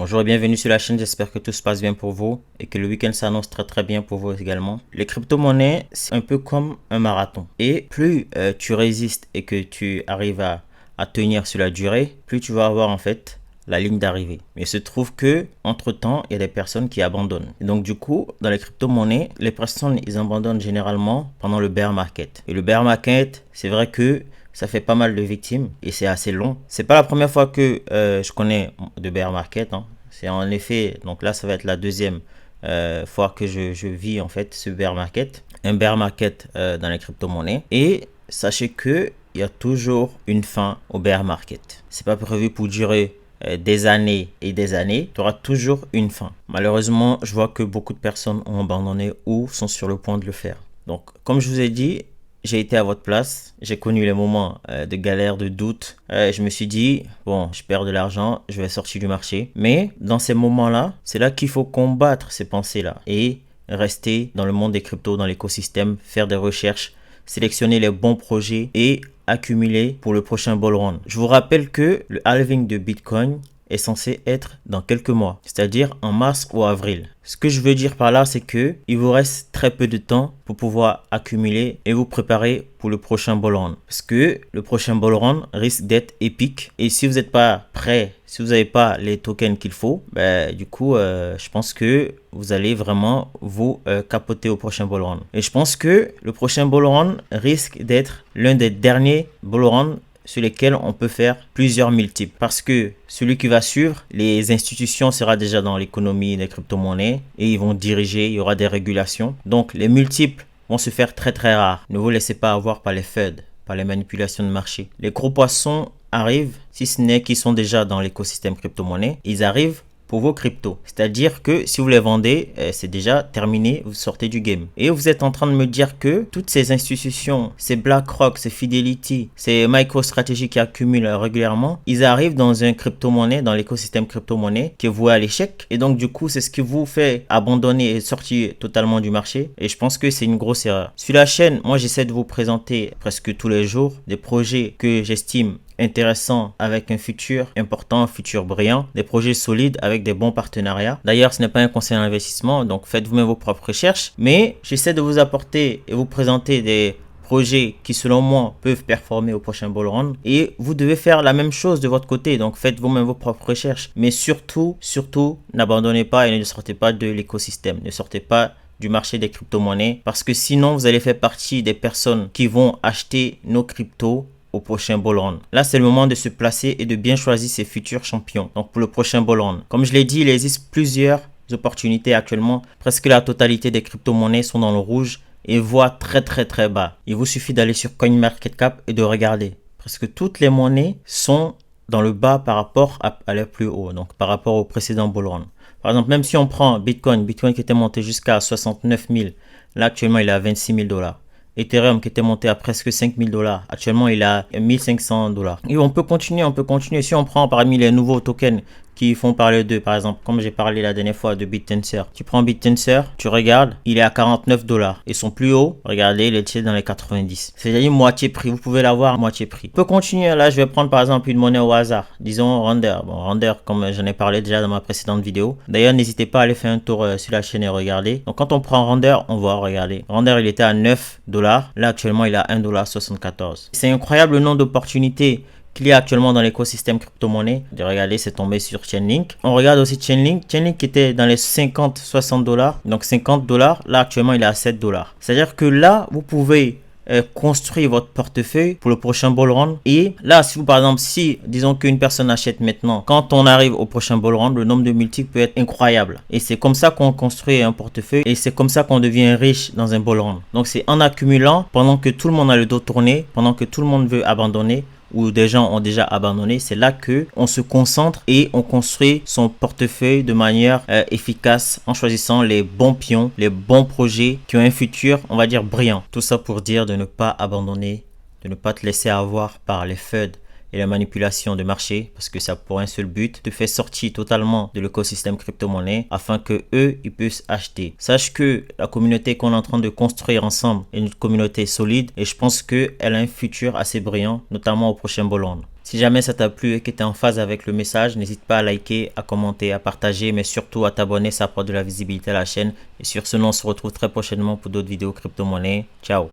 Bonjour et bienvenue sur la chaîne, j'espère que tout se passe bien pour vous et que le week-end s'annonce très bien pour vous également. Les crypto-monnaies, c'est un peu comme un marathon. Et plus tu résistes et que tu arrives à tenir sur la durée, plus tu vas avoir en fait la ligne d'arrivée. Mais il se trouve que entre temps, il y a des personnes qui abandonnent. Et donc du coup, dans les crypto-monnaies, les personnes, ils abandonnent généralement pendant le bear market. Et le bear market, c'est vrai que ça fait pas mal de victimes et c'est assez long. C'est pas la première fois que je connais de bear market, hein. C'est en effet, donc là ça va être la deuxième fois que je vis en fait ce bear market. Un bear market dans les crypto-monnaies. Et sachez que il y a toujours une fin au bear market. C'est pas prévu pour durer des années et des années. Tu auras toujours une fin. Malheureusement, je vois que beaucoup de personnes ont abandonné ou sont sur le point de le faire. Donc, comme je vous ai dit, j'ai été à votre place, j'ai connu les moments de galère, de doute. Je me suis dit, bon, je perds de l'argent, je vais sortir du marché. Mais dans ces moments-là, c'est là qu'il faut combattre ces pensées-là et rester dans le monde des cryptos, dans l'écosystème, faire des recherches, sélectionner les bons projets et accumuler pour le prochain bull run. Je vous rappelle que le halving de Bitcoin est censé être dans quelques mois, c'est-à-dire en mars ou avril. Ce que je veux dire par là, c'est que il vous reste très peu de temps pour pouvoir accumuler et vous préparer pour le prochain bull run. Parce que le prochain bull run risque d'être épique. Et si vous n'êtes pas prêt, si vous n'avez pas les tokens qu'il faut, du coup, je pense que vous allez vraiment vous capoter au prochain bull run. Et je pense que le prochain bull run risque d'être l'un des derniers bull run sur lesquels on peut faire plusieurs multiples. Parce que celui qui va suivre, les institutions sera déjà dans l'économie des crypto-monnaies et ils vont diriger, il y aura des régulations. Donc les multiples vont se faire très rares. Ne vous laissez pas avoir par les FUD, par les manipulations de marché. Les gros poissons arrivent, si ce n'est qu'ils sont déjà dans l'écosystème crypto-monnaie, ils arrivent pour vos cryptos. C'est-à-dire que si vous les vendez, c'est déjà terminé, vous sortez du game. Et vous êtes en train de me dire que toutes ces institutions, ces BlackRock, ces Fidelity, ces MicroStrategy qui accumulent régulièrement, ils arrivent dans un crypto-monnaie, dans l'écosystème crypto-monnaie qui est voué à l'échec. Et donc du coup, c'est ce qui vous fait abandonner et sortir totalement du marché. Et je pense que c'est une grosse erreur. Sur la chaîne, moi j'essaie de vous présenter presque tous les jours des projets que j'estime intéressant avec un futur important, un futur brillant, des projets solides avec des bons partenariats. D'ailleurs, ce n'est pas un conseil d'investissement, donc faites vous-même vos propres recherches, mais j'essaie de vous apporter et vous présenter des projets qui selon moi peuvent performer au prochain bull run et vous devez faire la même chose de votre côté, donc faites vous-même vos propres recherches, mais surtout n'abandonnez pas et ne sortez pas de l'écosystème, ne sortez pas du marché des crypto-monnaies parce que sinon vous allez faire partie des personnes qui vont acheter nos cryptos au prochain bull run. Là, c'est le moment de se placer et de bien choisir ses futurs champions. Donc, pour le prochain bull run. Comme je l'ai dit, il existe plusieurs opportunités actuellement. Presque la totalité des crypto-monnaies sont dans le rouge et voient très bas. Il vous suffit d'aller sur CoinMarketCap et de regarder. Presque toutes les monnaies sont dans le bas par rapport à leur plus haut. Donc, par rapport au précédent bull run. Par exemple, même si on prend Bitcoin qui était monté jusqu'à 69 000. Là, actuellement, il est à 26 000 $. Ethereum qui était monté à presque 5 000 $. Actuellement, il est à 1 500 $. Et on peut continuer. Si on prend parmi les nouveaux tokens qui font parler d'eux, par exemple, comme j'ai parlé la dernière fois de BitTensor. Tu prends BitTensor, tu regardes, il est à 49 $. Et son plus haut, regardez, il est dans les 90. C'est-à-dire moitié prix. Vous pouvez l'avoir à moitié prix. On peut continuer. Là, je vais prendre par exemple une monnaie au hasard. Disons Render. Bon, Render, comme j'en ai parlé déjà dans ma précédente vidéo. D'ailleurs, n'hésitez pas à aller faire un tour sur la chaîne et regarder. Donc, quand on prend Render, on va regarder. Render, il était à 9 $. Là, actuellement, il est à 1,74 $. C'est incroyable le nombre d'opportunités qu'il y a actuellement dans l'écosystème crypto-monnaie. De regarder, c'est tombé sur Chainlink. On regarde aussi Chainlink. Chainlink qui était dans les 50-60 $. Donc 50 $. Là, actuellement, il est à 7 $. C'est-à-dire que là, vous pouvez construire votre portefeuille pour le prochain bull run. Et là, si vous, par exemple, si disons qu'une personne achète maintenant, quand on arrive au prochain bull run, le nombre de multiples peut être incroyable. Et c'est comme ça qu'on construit un portefeuille et c'est comme ça qu'on devient riche dans un bull run. Donc c'est en accumulant pendant que tout le monde a le dos tourné, pendant que tout le monde veut abandonner, où des gens ont déjà abandonné, c'est là que on se concentre et on construit son portefeuille de manière efficace en choisissant les bons pions, les bons projets qui ont un futur, on va dire, brillant. Tout ça pour dire de ne pas abandonner, de ne pas te laisser avoir par les FUD et la manipulation de marché, parce que ça a pour un seul but, te fait sortir totalement de l'écosystème crypto-monnaie afin que eux, ils puissent acheter. Sache que la communauté qu'on est en train de construire ensemble est une communauté solide et je pense qu'elle a un futur assez brillant, notamment au prochain bull run. Si jamais ça t'a plu et que tu es en phase avec le message, n'hésite pas à liker, à commenter, à partager, mais surtout à t'abonner, ça apporte de la visibilité à la chaîne. Et sur ce, on se retrouve très prochainement pour d'autres vidéos crypto-monnaies. Ciao!